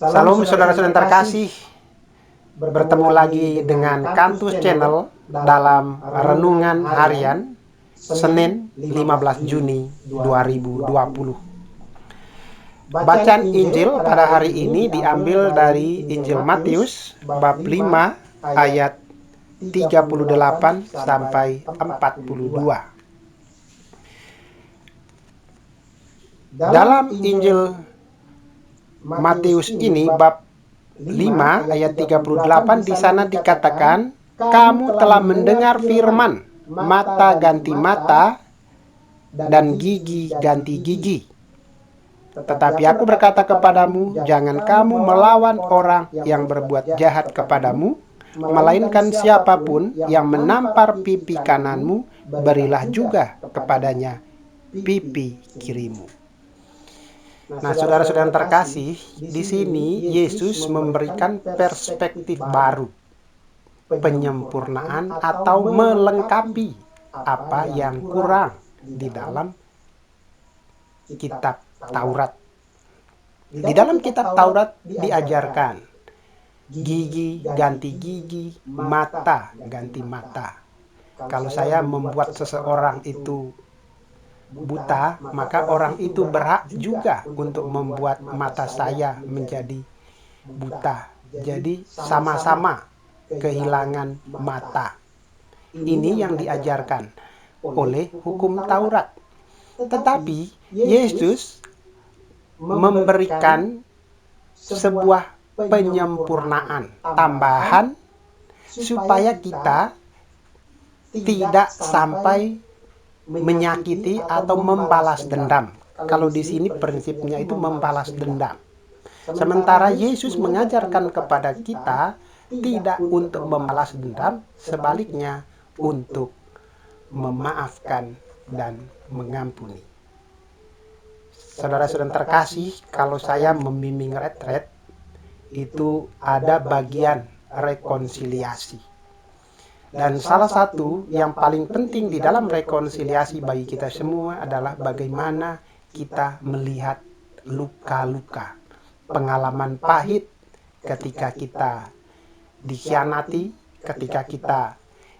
Salam saudara-saudara terkasih, bertemu lagi dengan Kantus Channel dalam Renungan Harian Senin 15 Juni 2020. Bacaan Injil pada hari ini diambil dari Injil Matius bab 5 ayat 38 sampai 42. Dalam Injil Matius ini bab 5 ayat 38 di sana dikatakan, kamu telah mendengar firman, mata ganti mata dan gigi ganti gigi. Tetapi aku berkata kepadamu, jangan kamu melawan orang yang berbuat jahat kepadamu, melainkan siapapun yang menampar pipi kananmu, berilah juga kepadanya pipi kirimu. Nah, saudara-saudara terkasih, di sini Yesus memberikan perspektif baru, penyempurnaan atau melengkapi apa yang kurang di dalam kitab Taurat. Di dalam kitab Taurat diajarkan gigi ganti gigi, mata ganti mata. Kalau saya membuat seseorang itu buta, maka orang itu berhak juga untuk membuat mata saya menjadi buta. Jadi sama-sama kehilangan mata. Ini yang diajarkan oleh hukum Taurat. Tetapi Yesus memberikan sebuah penyempurnaan tambahan supaya kita tidak sampai menyakiti atau membalas dendam. Kalau di sini prinsipnya itu membalas dendam. Sementara Yesus mengajarkan kepada kita tidak untuk membalas dendam, sebaliknya untuk memaafkan dan mengampuni. Saudara-saudara terkasih, kalau saya membimbing retret, itu ada bagian rekonsiliasi. Dan salah satu yang paling penting di dalam rekonsiliasi bagi kita semua adalah bagaimana kita melihat luka-luka, pengalaman pahit ketika kita dikhianati, ketika kita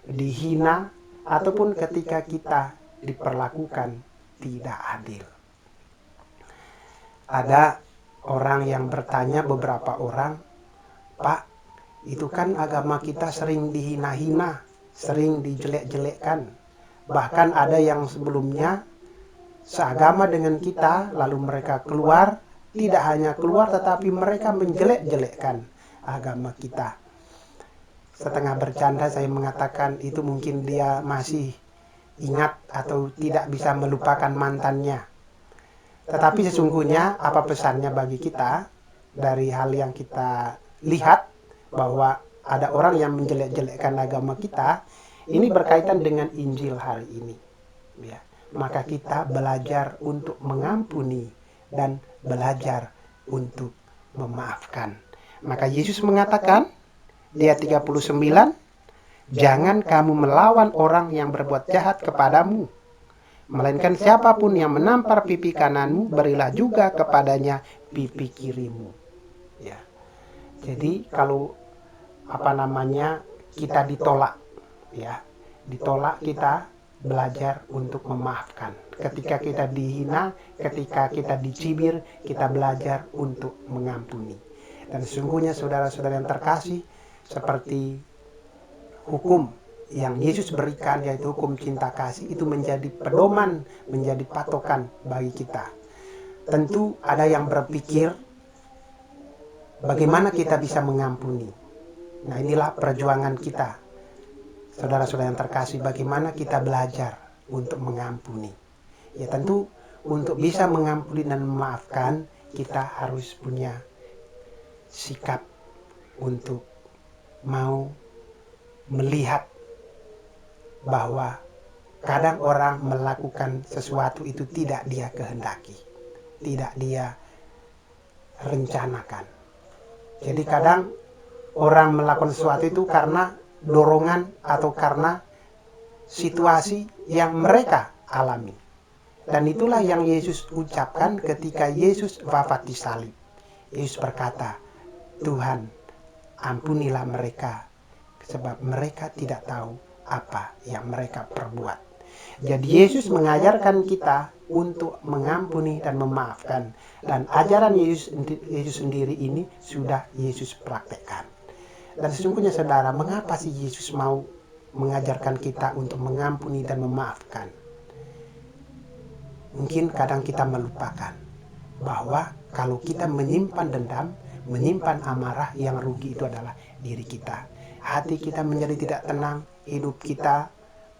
dihina, ataupun ketika kita diperlakukan tidak adil. Ada orang yang bertanya, beberapa orang, Pak, itu kan agama kita sering dihina-hina, sering dijelek-jelekkan. Bahkan ada yang sebelumnya seagama dengan kita, lalu mereka keluar, tidak hanya keluar tetapi mereka menjelek-jelekkan agama kita. Setengah bercanda saya mengatakan itu mungkin dia masih ingat atau tidak bisa melupakan mantannya. Tetapi sesungguhnya apa pesannya bagi kita dari hal yang kita lihat, bahwa ada orang yang menjelek-jelekkan agama kita, ini berkaitan dengan Injil hari ini. Ya. Maka kita belajar untuk mengampuni dan belajar untuk memaafkan. Maka Yesus mengatakan di ayat 39, jangan kamu melawan orang yang berbuat jahat kepadamu, melainkan siapapun yang menampar pipi kananmu, berilah juga kepadanya pipi kirimu. Ya. Jadi kalau kita ditolak, ya, ditolak, kita belajar untuk memaafkan. Ketika kita dihina, ketika kita dicibir, kita belajar untuk mengampuni. Dan sesungguhnya saudara-saudara yang terkasih, seperti hukum yang Yesus berikan, yaitu hukum cinta kasih, itu menjadi pedoman, menjadi patokan bagi kita. Tentu ada yang berpikir bagaimana kita bisa mengampuni. Nah, inilah perjuangan kita, saudara-saudara yang terkasih, bagaimana kita belajar untuk mengampuni. Ya tentu untuk bisa mengampuni dan memaafkan, kita harus punya sikap untuk mau melihat bahwa kadang orang melakukan sesuatu itu tidak dia kehendaki, tidak dia rencanakan. Jadi kadang orang melakukan sesuatu itu karena dorongan atau karena situasi yang mereka alami. Dan itulah yang Yesus ucapkan ketika Yesus wafat di salib. Yesus berkata, Tuhan, ampunilah mereka, sebab mereka tidak tahu apa yang mereka perbuat. Jadi Yesus mengajarkan kita untuk mengampuni dan memaafkan. Dan ajaran Yesus sendiri ini sudah Yesus praktekkan. Dan sesungguhnya saudara, mengapa sih Yesus mau mengajarkan kita untuk mengampuni dan memaafkan? Mungkin kadang kita melupakan bahwa kalau kita menyimpan dendam, menyimpan amarah, yang rugi itu adalah diri kita. Hati kita menjadi tidak tenang, hidup kita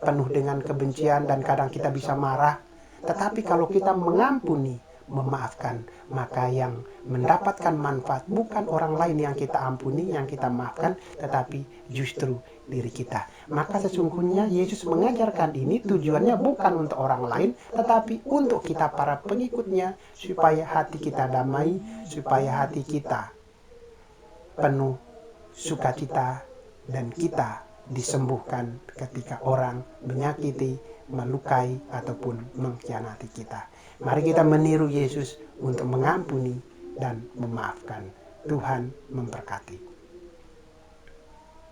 penuh dengan kebencian, dan kadang kita bisa marah. Tetapi kalau kita mengampuni, memaafkan, maka yang mendapatkan manfaat bukan orang lain yang kita ampuni, yang kita maafkan, tetapi justru diri kita. Maka sesungguhnya Yesus mengajarkan ini tujuannya bukan untuk orang lain, tetapi untuk kita para pengikutnya, supaya hati kita damai, supaya hati kita penuh sukacita, dan kita disembuhkan ketika orang menyakiti, melukai, ataupun mengkhianati kita. Mari kita meniru Yesus untuk mengampuni dan memaafkan. Tuhan memberkati.